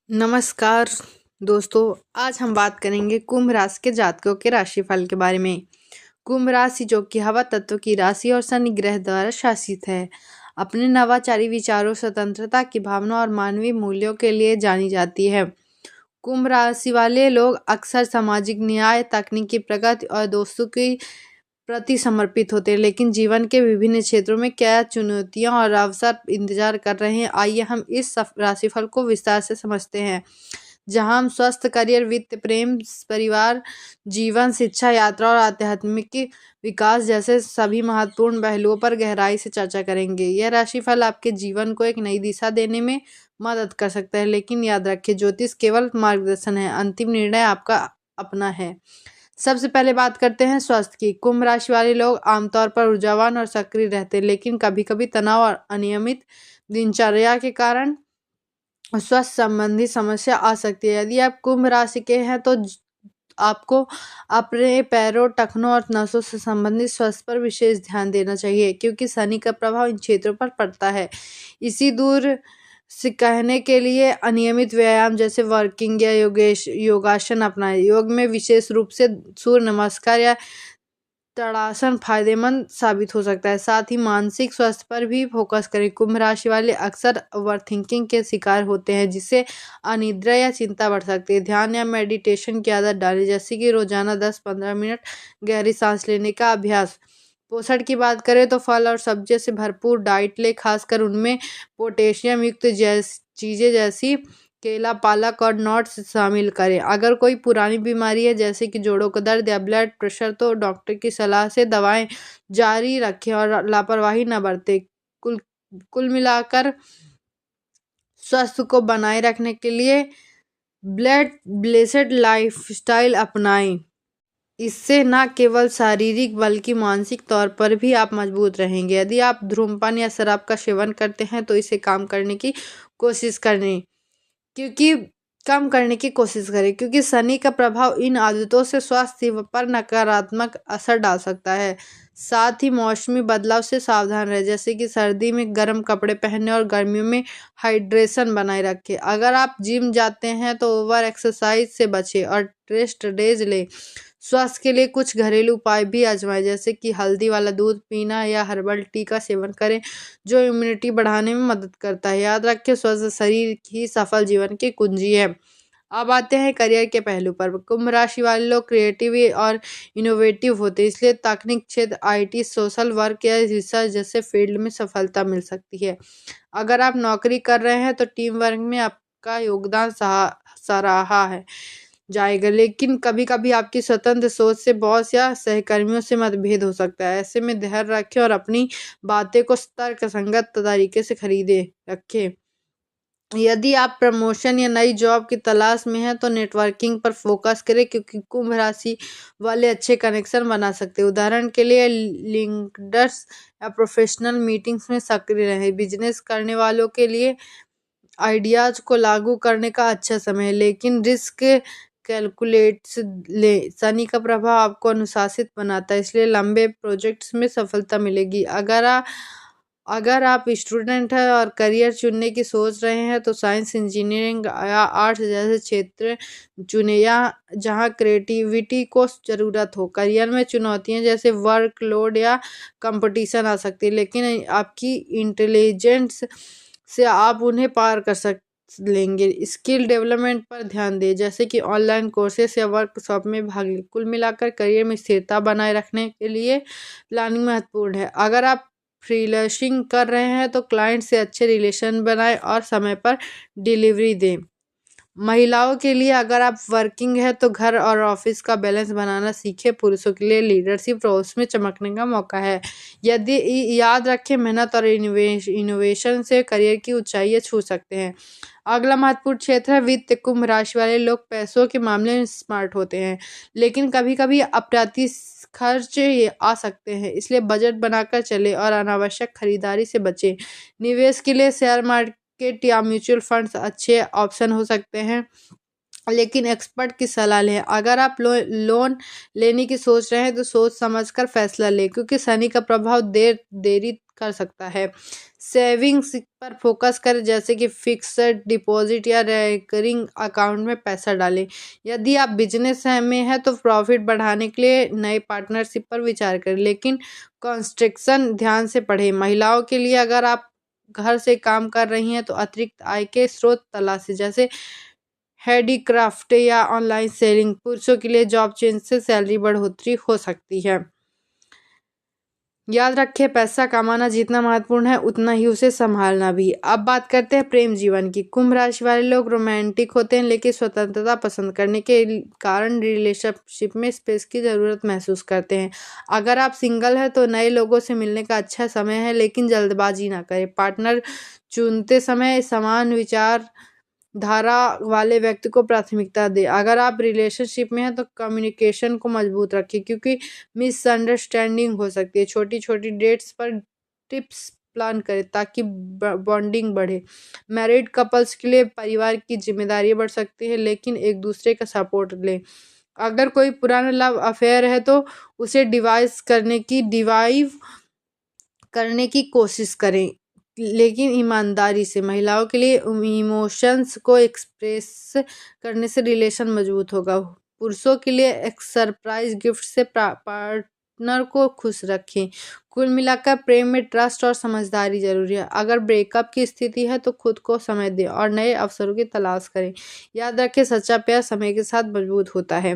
नमस्कार दोस्तों। आज हम बात करेंगे कुंभ राशि के जातकों के राशिफल के बारे में। कुंभ राशि जो कि हवा तत्व की राशि और शनि ग्रह द्वारा शासित है, अपने नवाचारी विचारों, स्वतंत्रता की भावना और मानवीय मूल्यों के लिए जानी जाती है। कुंभ राशि वाले लोग अक्सर सामाजिक न्याय, तकनीकी प्रगति और दोस्तों की प्रति समर्पित होते हैं, लेकिन जीवन के विभिन्न क्षेत्रों में क्या चुनौतियां और अवसर इंतजार कर रहे हैं, आइए हम इस राशिफल को विस्तार से समझते हैं। जहां हम स्वस्थ, करियर, वित्त, प्रेम, परिवार, जीवन, शिक्षा, यात्रा और आध्यात्मिक विकास जैसे सभी महत्वपूर्ण पहलुओं पर गहराई से चर्चा करेंगे। यह राशिफल आपके जीवन को एक नई दिशा देने में मदद कर सकता है, लेकिन याद रखिए, ज्योतिष केवल मार्गदर्शन है, अंतिम निर्णय आपका अपना है। सबसे पहले बात करते हैं स्वास्थ्य की। कुंभ राशि वाले लोग आमतौर पर ऊर्जावान और सक्रिय रहते हैं, लेकिन कभी कभी तनाव और अनियमित दिनचर्या के कारण स्वास्थ्य संबंधी समस्या आ सकती है। यदि आप कुंभ राशि के हैं तो आपको अपने पैरों, टखनों और नसों से संबंधित स्वास्थ्य पर विशेष ध्यान देना चाहिए, क्योंकि शनि का प्रभाव इन क्षेत्रों पर पड़ता है। इसी दूर से कहने के लिए अनियमित व्यायाम जैसे वर्किंग या योगासन अपनाएं। योग में विशेष रूप से सूर्य नमस्कार या ताड़ासन फायदेमंद साबित हो सकता है। साथ ही मानसिक स्वास्थ्य पर भी फोकस करें। कुंभ राशि वाले अक्सर ओवरथिंकिंग के शिकार होते हैं, जिससे अनिद्रा या चिंता बढ़ सकती है। ध्यान या मेडिटेशन की आदत डालें, जैसे कि रोजाना 10-15 मिनट गहरी सांस लेने का अभ्यास। पोषण की बात करें तो फल और सब्जियों से भरपूर डाइट ले, खासकर उनमें पोटेशियम युक्त चीजें जैसी केला, पालक और नट्स शामिल करें। अगर कोई पुरानी बीमारी है जैसे कि जोड़ों का दर्द या ब्लड प्रेशर, तो डॉक्टर की सलाह से दवाएं जारी रखें और लापरवाही न बरतें। कुल कुल मिलाकर स्वास्थ्य को बनाए रखने के लिए ब्लड ब्लेसेड लाइफस्टाइल अपनाएं। इससे न केवल शारीरिक बल्कि मानसिक तौर पर भी आप मजबूत रहेंगे। यदि आप धूम्रपान या शराब का सेवन करते हैं तो इसे कोशिश करें क्योंकि कम करने की कोशिश करें, क्योंकि शनि का प्रभाव इन आदतों से स्वास्थ्य पर नकारात्मक असर डाल सकता है। साथ ही मौसमी बदलाव से सावधान रहे, जैसे कि सर्दी में गर्म कपड़े पहनने और गर्मियों में हाइड्रेशन बनाए रखें। अगर आप जिम जाते हैं तो ओवर एक्सरसाइज से बचें और रेस्ट डेज लें। स्वास्थ्य के लिए कुछ घरेलू उपाय भी आजमाएं, जैसे कि हल्दी वाला दूध पीना या हर्बल टी का सेवन करें, जो इम्यूनिटी बढ़ाने में मदद करता है। याद रखें, स्वस्थ शरीर ही सफल जीवन की कुंजी है। अब आते हैं करियर के पहलू पर। कुंभ राशि वाले लोग क्रिएटिव और इनोवेटिव होते हैं, इसलिए तकनीक क्षेत्र, आईटी, सोशल वर्क या रिसर्च जैसे फील्ड में सफलता मिल सकती है। अगर आप नौकरी कर रहे हैं तो टीम वर्क में आपका योगदान सराहा है जाएगा, लेकिन कभी कभी आपकी स्वतंत्र सोच से बॉस या सहकर्मियों से मतभेद हो सकता है। ऐसे में धैर्य रखें और अपनी बातें को तर्कसंगत तरीके से खरीदे रखें। यदि आप प्रमोशन या नई जॉब की तलाश में हैं तो नेटवर्किंग पर फोकस करें, क्योंकि कुंभ राशि वाले अच्छे कनेक्शन बना सकते हैं। उदाहरण के लिए लिंक्डइन या प्रोफेशनल मीटिंग्स में सक्रिय रहें। बिजनेस करने वालों के लिए आइडियाज को लागू करने का अच्छा समय है, लेकिन रिस्क कैलकुलेट्स ले। शनि का प्रभाव आपको अनुशासित बनाता है, इसलिए लंबे प्रोजेक्ट्स में सफलता मिलेगी। अगर आप स्टूडेंट हैं और करियर चुनने की सोच रहे हैं तो साइंस, इंजीनियरिंग या आर्ट्स जैसे क्षेत्र चुने, या जहां क्रिएटिविटी को ज़रूरत हो। करियर में चुनौतियां जैसे वर्कलोड या कंपटीशन आ सकती है, लेकिन आपकी इंटेलिजेंस से आप उन्हें पार कर लेंगे। स्किल डेवलपमेंट पर ध्यान दें, जैसे कि ऑनलाइन कोर्सेस या वर्कशॉप में भाग लें। कुल मिलाकर करियर में स्थिरता बनाए रखने के लिए प्लानिंग महत्वपूर्ण है। अगर आप फ्रीलांसिंग कर रहे हैं तो क्लाइंट से अच्छे रिलेशन बनाएं और समय पर डिलीवरी दें। महिलाओं के लिए अगर आप वर्किंग है तो घर और ऑफिस का बैलेंस बनाना सीखें। पुरुषों के लिए लीडरशिप रोल्स में चमकने का मौका है। यदि याद रखें, मेहनत और इनोवेशन से करियर की ऊंचाइयां छू सकते हैं। अगला महत्वपूर्ण क्षेत्र है वित्त। कुंभ राशि वाले लोग पैसों के मामले में स्मार्ट होते हैं, लेकिन कभी कभी अप्रत्याशित खर्च आ सकते हैं, इसलिए बजट बनाकर चले और अनावश्यक खरीदारी से बचें। निवेश के लिए शेयर मार्केट या म्यूचुअल फंड्स अच्छे ऑप्शन हो सकते हैं, लेकिन एक्सपर्ट की सलाह लें। अगर आप लोन लेने की सोच रहे हैं तो सोच समझकर फैसला लें, क्योंकि शनि का प्रभाव देरी कर सकता है। सेविंग्स पर फोकस करें, जैसे कि फिक्स्ड डिपॉजिट या रिकरिंग अकाउंट में पैसा डालें। यदि आप बिजनेस में हैं तो प्रॉफिट बढ़ाने के लिए नए पार्टनरशिप पर विचार करें, लेकिन कंस्ट्रक्शन ध्यान से पढ़ें। महिलाओं के लिए, अगर आप घर से काम कर रही हैं तो अतिरिक्त आय के स्रोत तलाशें, जैसे हैंडीक्राफ्ट या ऑनलाइन सेलिंग। पुरुषों के लिए जॉब चेंज से सैलरी बढ़ोतरी हो सकती है। याद रखें, पैसा कमाना जितना महत्वपूर्ण है उतना ही उसे संभालना भी। अब बात करते हैं प्रेम जीवन की। कुंभ राशि वाले लोग रोमांटिक होते हैं, लेकिन स्वतंत्रता पसंद करने के कारण रिलेशनशिप में स्पेस की ज़रूरत महसूस करते हैं। अगर आप सिंगल हैं तो नए लोगों से मिलने का अच्छा समय है, लेकिन जल्दबाजी ना करें। पार्टनर चुनते समय समान विचार धारा वाले व्यक्ति को प्राथमिकता दें। अगर आप रिलेशनशिप में हैं तो कम्युनिकेशन को मजबूत रखें, क्योंकि मिसअंडरस्टैंडिंग हो सकती है। छोटी छोटी डेट्स पर टिप्स प्लान करें ताकि बॉन्डिंग बढ़े। मैरिड कपल्स के लिए परिवार की जिम्मेदारी बढ़ सकती है, लेकिन एक दूसरे का सपोर्ट लें। अगर कोई पुराना लव अफेयर है तो उसे डिवाइव करने की कोशिश करें, लेकिन ईमानदारी से। महिलाओं के लिए इमोशंस को एक्सप्रेस करने से रिलेशन मजबूत होगा। पुरुषों के लिए एक सरप्राइज गिफ्ट से पार्टनर को खुश रखें। कुल मिलाकर प्रेम में ट्रस्ट और समझदारी जरूरी है। अगर ब्रेकअप की स्थिति है तो खुद को समय दें और नए अवसरों की तलाश करें। याद रखें, सच्चा प्यार समय के साथ मजबूत होता है।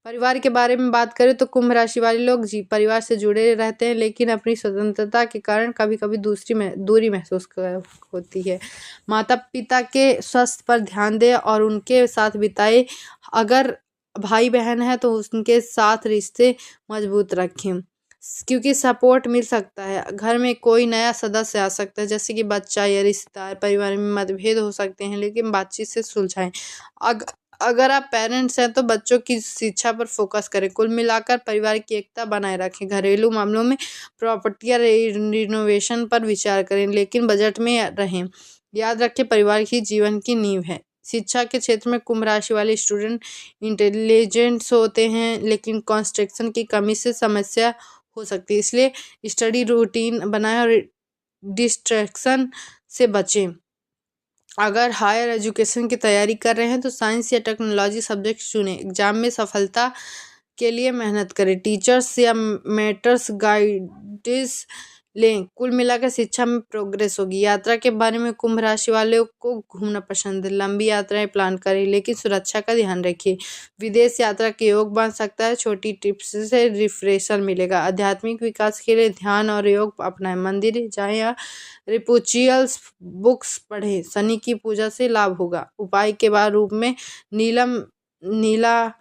परिवार के बारे में बात करें तो कुंभ राशि वाले लोग परिवार से जुड़े रहते हैं, लेकिन अपनी स्वतंत्रता के कारण कभी कभी दूरी महसूस होती है। माता पिता के स्वास्थ्य पर ध्यान दें और उनके साथ बिताए। अगर भाई बहन है तो उनके साथ रिश्ते मजबूत रखें, क्योंकि सपोर्ट मिल सकता है। घर में कोई नया सदस्य आ सकता है, जैसे कि बच्चा या रिश्तेदार। परिवार में मतभेद हो सकते हैं, लेकिन बातचीत से सुलझाएं। अगर आप पेरेंट्स हैं तो बच्चों की शिक्षा पर फोकस करें। कुल मिलाकर परिवार की एकता बनाए रखें। घरेलू मामलों में प्रॉपर्टी या रिनोवेशन पर विचार करें, लेकिन बजट में रहें। याद रखें, परिवार ही जीवन की नींव है। शिक्षा के क्षेत्र में कुंभ राशि वाले स्टूडेंट इंटेलिजेंट्स होते हैं, लेकिन कंस्ट्रक्शन की कमी से समस्या हो सकती है। इसलिए स्टडी रूटीन बनाएं और डिस्ट्रैक्शन से बचें। अगर हायर एजुकेशन की तैयारी कर रहे हैं तो साइंस या टेक्नोलॉजी सब्जेक्ट चुनें। एग्जाम में सफलता के लिए मेहनत करें। टीचर्स या मेंटर्स गाइडेंस लें। कुल मिलाकर शिक्षा में प्रोग्रेस होगी। यात्रा के बारे में कुंभ राशि वालों को घूमना पसंद है। लंबी यात्राएं प्लान करें, लेकिन सुरक्षा का ध्यान रखिए। विदेश यात्रा के योग बन सकता है। छोटी टिप्स से रिफ्रेशर मिलेगा। आध्यात्मिक विकास के लिए ध्यान और योग अपनाएं। मंदिर जाएं या रिचुअल्स बुक्स पढ़ें। शनि की पूजा से लाभ होगा। उपाय के बाद रूप में नीला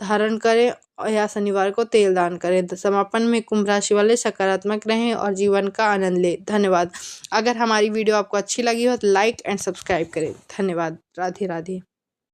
धारण करें या शनिवार को तेल दान करें। समापन में कुंभ राशि वाले सकारात्मक रहें और जीवन का आनंद लें। धन्यवाद। अगर हमारी वीडियो आपको अच्छी लगी हो तो लाइक एंड सब्सक्राइब करें। धन्यवाद। राधे राधे।